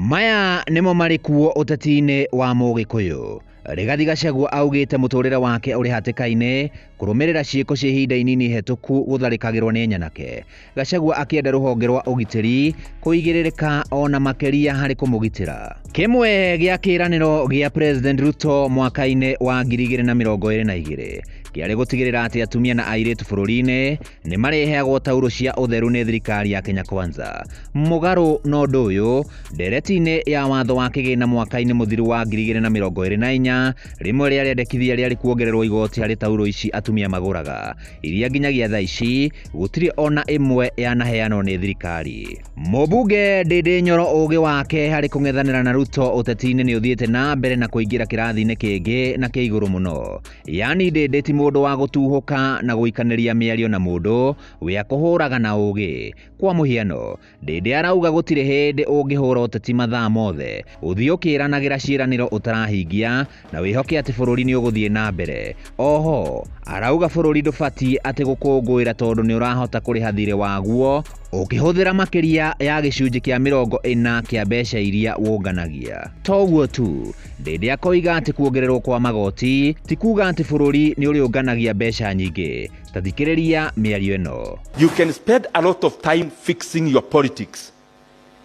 Maya nimo marikuo uteti-ini wa Mugikuyu. Rigathi Gachagua augite muturire wake uri hatikaine kurumirira ciiko cia ihinda inini hetuku gutharikagirwo ni nyanake. Gachagua akienda ruhonge rwa ugitiri kuigiririka ona makeria hari kumugitira. Kimwe gia kiraniro gia President Ruto mwaka-ini wa 2022 kiari gutigirira ati atumia na airitu bururi-ini ni mareheagwo tauro cia utheru ni thirikari ya Kenya Kwanza. Mugaru no undu uyu ndereti-ini ya watho wa Kigina mwaka-ini muthiru wa 2024 rimwe ria riendekithia riari kuongererwo igoti hari tauro ici atumia maguraga, iria nginyagia thaa ici gutiri ona imwe yanaheanwo ni thirikari. Mumbunge Ndindi Nyoro ugi wake hari kung'ethanira na Ruto uteti-ini ni uthiite na mbere na kuingira kirathi-ini kingi na kiiguru muno. Yani Ndindi ti mundu wa gutuhuka na guikaniria miario na mundu wi akuhuraga na ugi. Kwa muhiano, Ndindi arauga gutiri hindi ungihura uteti mathaa mothe uthii ukiranagira ciiraniro utarahingia na wihoke ati bururi ni uguthie na mbere. Oho arauga bururi ndubati ati gukungwira tondu ni urahota kuriha thirĩ waguo ukihuthira makiria ya gicunji kia 40 kia mbeca iria wonganagia. Toguo tu, Ndindi akoiga ati kuongererwo kwa magoti ti kuga ati bururi ni uriunganagia mbeca nyingi. Tathikiriria miario ino. You can spend a lot of time fixing your politics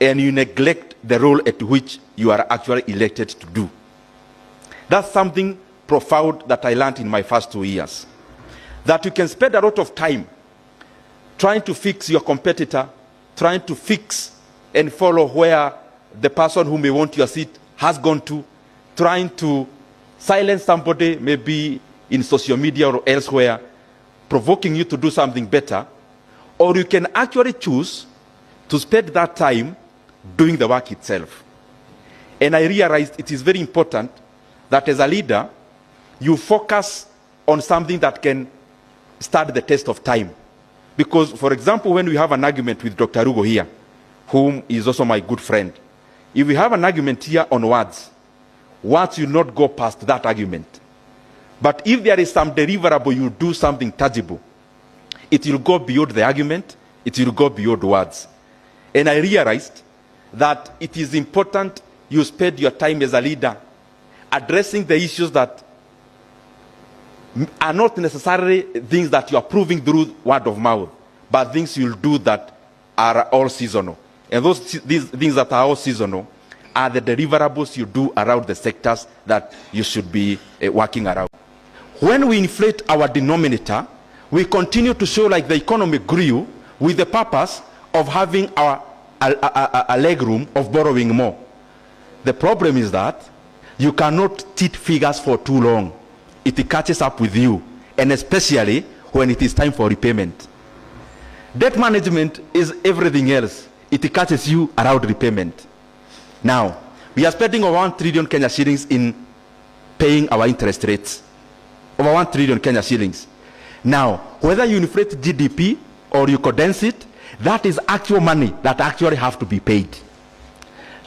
and you neglect the role at which you are actually elected to do. That's something profound that I learned in my first 2 years. That you can spend a lot of time trying to fix your competitor, trying to fix and follow where the person who may want your seat has gone to, trying to silence somebody maybe in social media or elsewhere, provoking you to do something better, or you can actually choose to spend that time doing the work itself. And I realized it is very important that as a leader, you focus on something that can stand the test of time. Because, for example, when we have an argument with Dr. Rugo here, whom is also my good friend, if we have an argument here on words will not go past that argument. But if there is some deliverable, you do something tangible, it will go beyond the argument, it will go beyond words. And I realized that it is important you spend your time as a leader addressing the issues that are not necessarily things that you are proving through word of mouth, but things you'll do that are all seasonal. And these things that are all seasonal are the deliverables you do around the sectors that you should be working around. When we inflate our denominator, we continue to show like the economy grew with the purpose of having a leg room of borrowing more. The problem is that you cannot cheat figures for too long. It catches up with you, and especially when it is time for repayment. Debt management is everything else. It catches you around repayment. Now, we are spending over 1 trillion Kenya shillings in paying our interest rates. Over 1 trillion Kenya shillings. Now, whether you inflate GDP or you condense it, that is actual money that actually have to be paid.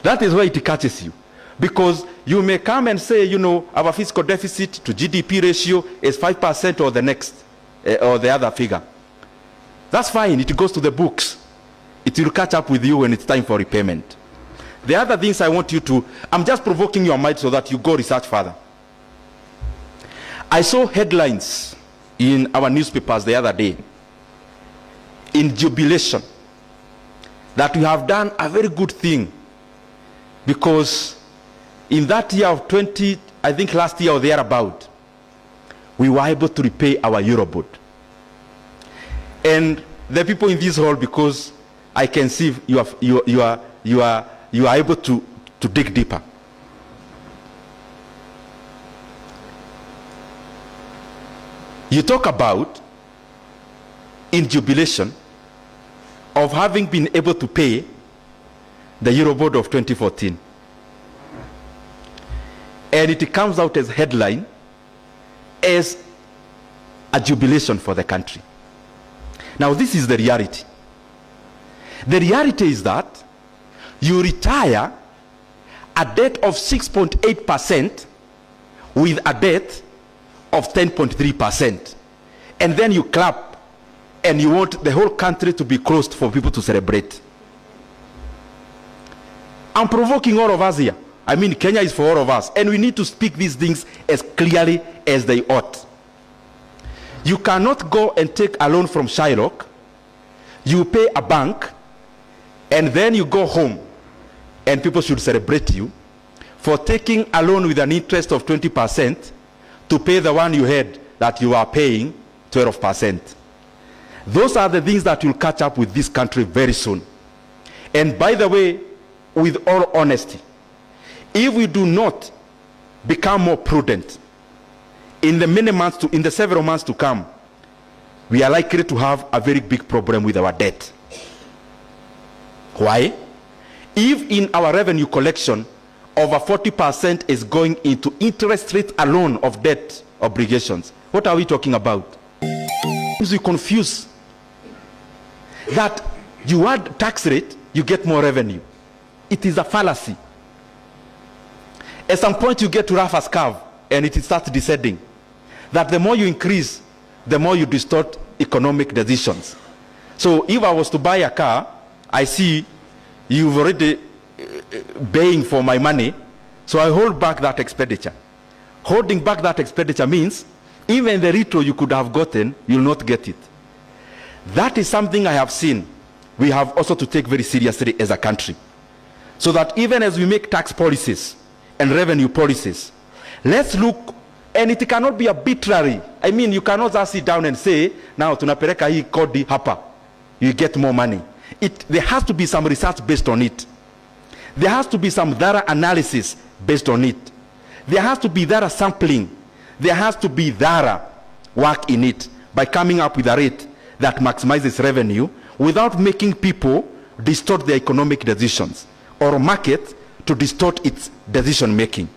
That is where it catches you. Because you may come and say, you know, our fiscal deficit to GDP ratio is 5% or the next, or the other figure. That's fine, it goes to the books. It will catch up with you when it's time for repayment. The other things I want you to, I'm just provoking your mind so that you go research further. I saw headlines in our newspapers the other day, in jubilation, that we have done a very good thing, because in that year of 20, I think last year or thereabout, we were able to repay our Eurobond. And the people in this hall, because I can see you are able to dig deeper. You talk about in jubilation of having been able to pay the Eurobond of 2014. And it comes out as headline as a jubilation for the country. Now this is the reality. The reality is that you retire a debt of 6.8% with a debt of 10.3%. And then you clap and you want the whole country to be closed for people to celebrate. I'm provoking all of us here. I mean, Kenya is for all of us, and we need to speak these things as clearly as they ought. You cannot go and take a loan from Shylock, you pay a bank, and then you go home, and people should celebrate you for taking a loan with an interest of 20% to pay the one you had that you are paying 12%. Those are the things that will catch up with this country very soon. And by the way, with all honesty, if we do not become more prudent in the several months to come, we are likely to have a very big problem with our debt. Why? If in our revenue collection, over 40% is going into interest rate alone of debt obligations, what are we talking about? We confuse that you add tax rate, you get more revenue. It is a fallacy. At some point you get to Rafa's curve and it starts descending. That the more you increase, the more you distort economic decisions. So if I was to buy a car, I see you've already paying for my money, so I hold back that expenditure. Holding back that expenditure means even the retro you could have gotten, you'll not get it. That is something I have seen we have also to take very seriously as a country. So that even as we make tax policies and revenue policies, let's look, and it cannot be arbitrary. I mean, you cannot just sit down and say, now tunapeleka hii kodi hapa, you get more money. There has to be some research based on it. There has to be some thorough analysis based on it. There has to be thorough sampling. There has to be thorough work in it by coming up with a rate that maximizes revenue without making people distort their economic decisions or market to distort its decision making.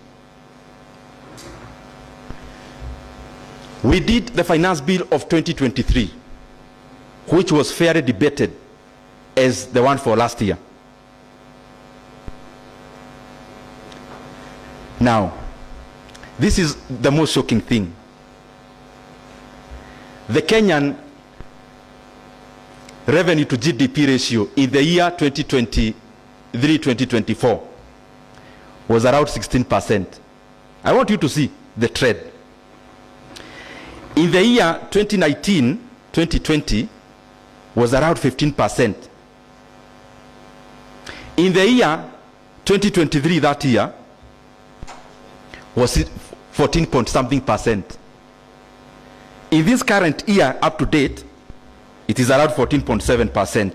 We did the finance bill of 2023, which was fairly debated as the one for last year. Now, this is the most shocking thing. The Kenyan revenue to GDP ratio in the year 2023-2024 was around 16%. I want you to see the trend. In the year 2019-2020 was around 15%. In the year 2023, that year, was 14 point something percent. In this current year, up to date, it is around 14.7%.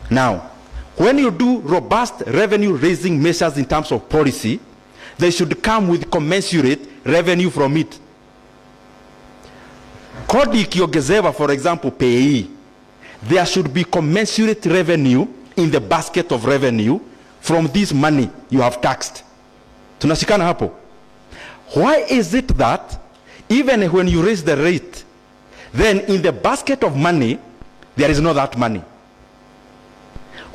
Now, when you do robust revenue raising measures in terms of policy, they should come with commensurate revenue from it. Kodi ikiongezewa, for example, pay, there should be commensurate revenue in the basket of revenue from this money you have taxed. Tunashikana hapo. Why is it that even when you raise the rate, then in the basket of money, there is not that money?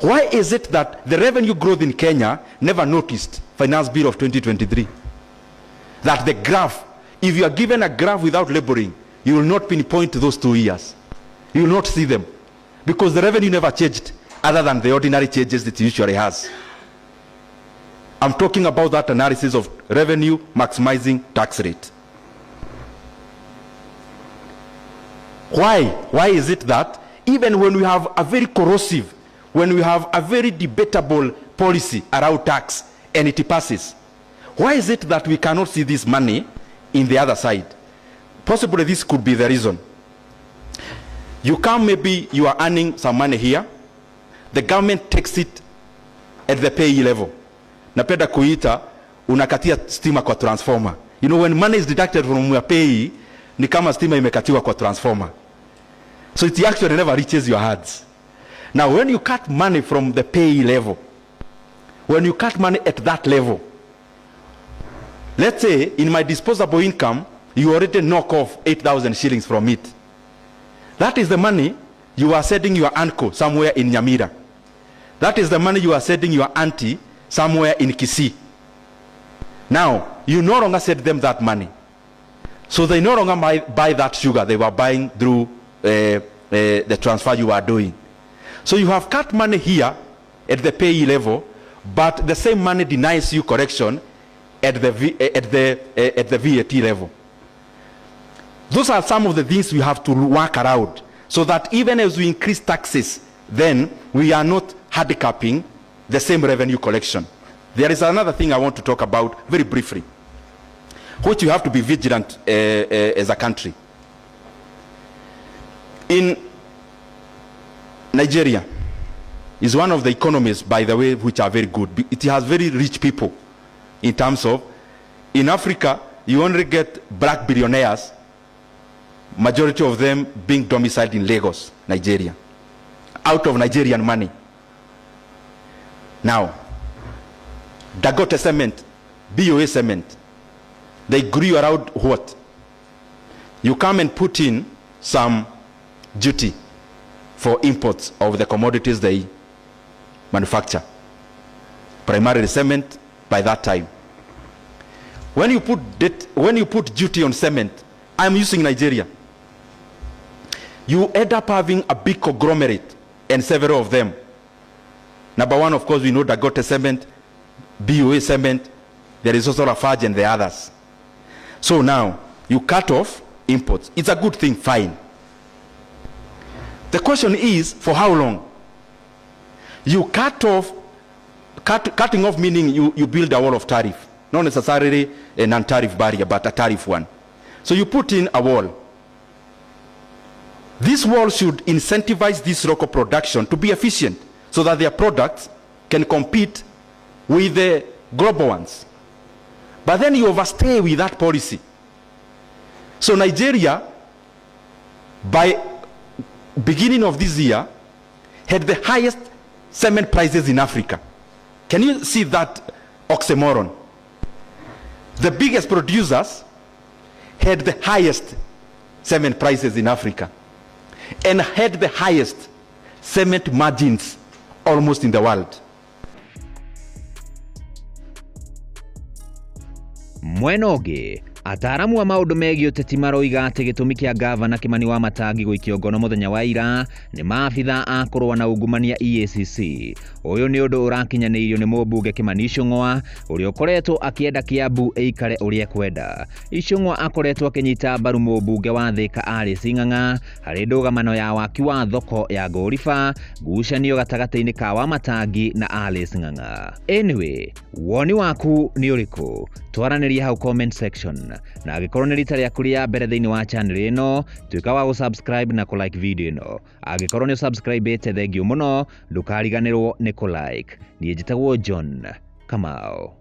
Why is it that the revenue growth in Kenya never noticed finance bill of 2023? That the graph, if you are given a graph without labeling, you will not pinpoint those 2 years. You will not see them. Because the revenue never changed other than the ordinary changes it usually has. I'm talking about that analysis of revenue maximizing tax rate. Why is it that even when we have a very corrosive, when we have a very debatable policy around tax and it passes, why is it that we cannot see this money in the other side? Possibly this could be the reason. You come, maybe you are earning some money here, the government takes it at the payee level. Napenda kuita unakatia stima kwa transformer. You know, when money is deducted from your payee, ni kama stima imekatiwa kwa transformer. So it actually never reaches your hands. Now when you cut money from the payee level, when you cut money at that level, let's say in my disposable income, you already knock off 8,000 shillings from it. That is the money you are sending your uncle somewhere in Nyamira. That is the money you are sending your auntie somewhere in Kisii. Now, you no longer send them that money. So they no longer buy that sugar they were buying through the transfer you are doing. So you have cut money here at the payee level, but the same money denies you correction at the VAT level. Those are some of the things we have to work around, so that even as we increase taxes, then we are not handicapping the same revenue collection. There is another thing I want to talk about very briefly, which you have to be vigilant as a country. In Nigeria is one of the economies, by the way, which are very good. It has very rich people in terms of, in Africa, you only get black billionaires, majority of them being domiciled in Lagos, Nigeria, out of Nigerian money. Now, Dangote cement, BOA cement, they grew around what? You come and put in some duty for imports of the commodities they manufacture, primarily cement. By that time, when you put duty on cement, I'm using Nigeria, you end up having a big conglomerate and several of them. Number one, of course, we know Dangote cement, BOA cement, there is also Lafarge and the others. So now you cut off imports. It's a good thing, fine. The question is, for how long? You cutting off meaning you build a wall of tariff, not necessarily a non-tariff barrier, but a tariff one. So you put in a wall. This wall should incentivize this local production to be efficient, so that their products can compete with the global ones. But then you overstay with that policy. So Nigeria, by beginning of this year, had the highest cement prices in Africa. Can you see that oxymoron? The biggest producers had the highest cement prices in Africa and had the highest cement margins almost in the world. Mwena ũngĩ, ataaramu wa maũndũ megiĩ ũteti maroiga atĩ gĩtũmi kĩa gavana Kimani wa Matangi gũikio ngono mũthenya wa ira nĩ maabitha a kũrũa na ungumania EACC. Ũyũ nĩ ũndũ ũrakinyanĩirio nĩ Mumbunge Kimani Ichung'wa, ũrĩa ũkoretwo akĩenda Kiambu ĩikare ũrĩa ekwenda. Ichung'wa akoretwo akĩnyita mbaru Mumbunge wa Thika Alice Ng'ang'a harĩ ndũgamano ya waki wa thoko ya Goriba, ngucanio gatagatĩ-inĩ ka wa Matangi na Alice Ng'ang'a. Anyway, woni waku nĩ ũrĩkũ? Twaranĩria hau comment section. Na angĩkorwo nĩ rita rĩaku rĩa mbere thĩinĩ wa channel ĩno, tuĩka wa gũsubscribe na kũlike video ĩno. Angĩkorwo nĩ subscribe-ĩte, thengiũ mũno, ndũkariganĩrwo nĩ kũlike. Niĩ njĩtagwo John Kamau.